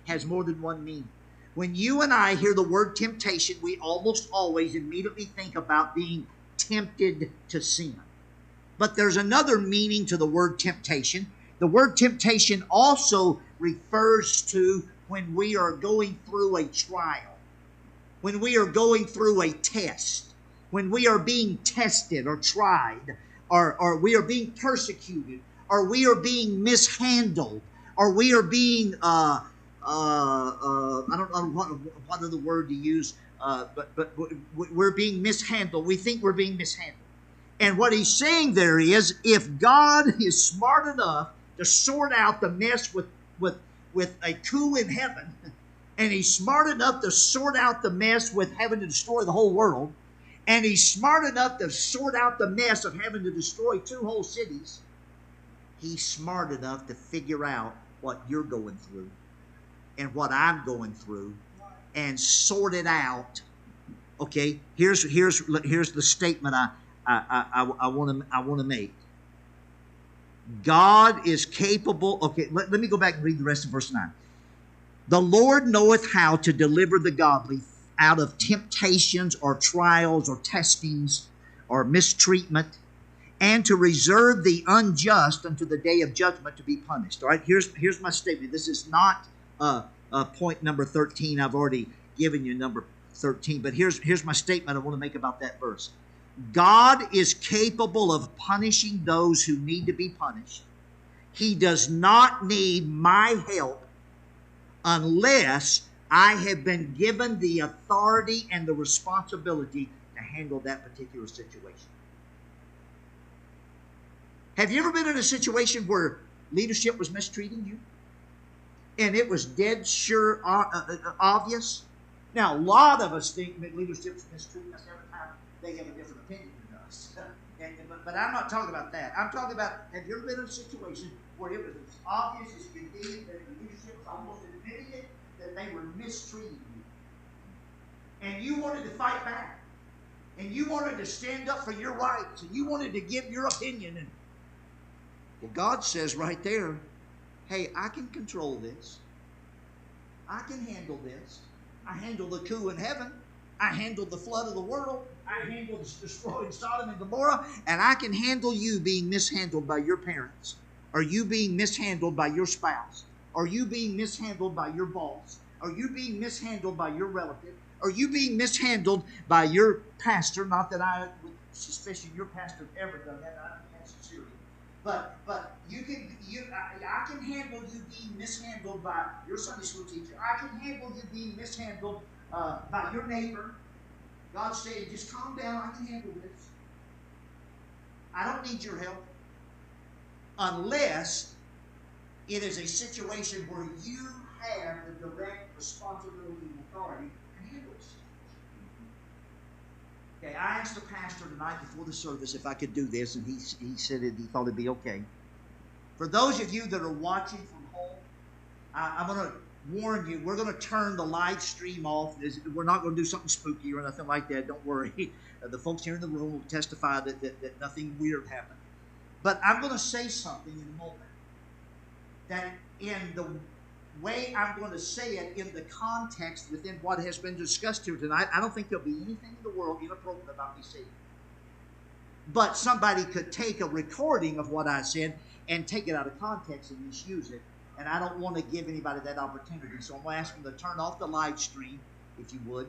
has more than one meaning. When you and I hear the word temptation, we almost always immediately think about being tempted to sin. But there's another meaning to the word temptation. The word temptation also refers to when we are going through a trial, when we are going through a test, when we are being tested or tried, or we are being persecuted, or we are being mishandled, or we are being, I don't know what other word to use, but we're being mishandled. We think we're being mishandled. And what he's saying there is, if God is smart enough to sort out the mess with a coup in heaven, and he's smart enough to sort out the mess with having to destroy the whole world, and he's smart enough to sort out the mess of having to destroy 2 whole cities, he's smart enough to figure out what you're going through and what I'm going through and sort it out. Okay, here's the statement I want to make. God is capable. Okay, let me go back and read the rest of verse 9. The Lord knoweth how to deliver the godly out of temptations or trials or testings or mistreatment, and to reserve the unjust unto the day of judgment to be punished. All right, here's my statement. This is not point number 13. I've already given you number 13, but here's my statement I want to make about that verse. God is capable of punishing those who need to be punished. He does not need my help unless I have been given the authority and the responsibility to handle that particular situation. Have you ever been in a situation where leadership was mistreating you? And it was dead sure obvious? Now, a lot of us think that leadership is mistreating us every time they have a different opinion than us. But I'm not talking about that. I'm talking about, have you ever been in a situation where it was as obvious as could be that the leadership was almost admitting it, that they were mistreating you? And you wanted to fight back. And you wanted to stand up for your rights. And you wanted to give your opinion. And well, God says right there, hey, I can control this. I can handle this. I handled the coup in heaven. I handled the flood of the world. I handled destroying Sodom and Gomorrah. And I can handle you being mishandled by your parents. Or you being mishandled by your spouse. Or you being mishandled by your boss. Or you being mishandled by your relative. Or you being mishandled by your pastor. Not that I would suspicion your pastor ever done that. I don't have sincerity. But I can handle you being mishandled by your Sunday school teacher. I can handle you being mishandled by your neighbor. God's saying, just calm down. I can handle this. I don't need your help. Unless it is a situation where you have the direct responsibility and authority to handle this. Okay, I asked the pastor tonight before the service if I could do this, and he said he thought it'd be okay. For those of you that are watching from home, I'm going to warn you, we're going to turn the live stream off. We're not going to do something spooky or nothing like that. Don't worry. The folks here in the room will testify that nothing weird happened. But I'm going to say something in a moment that in the way I'm going to say it in the context within what has been discussed here tonight, I don't think there'll be anything in the world inappropriate about me saying it. But somebody could take a recording of what I said and take it out of context and misuse it. And I don't want to give anybody that opportunity. So I'm going to ask them to turn off the live stream, if you would.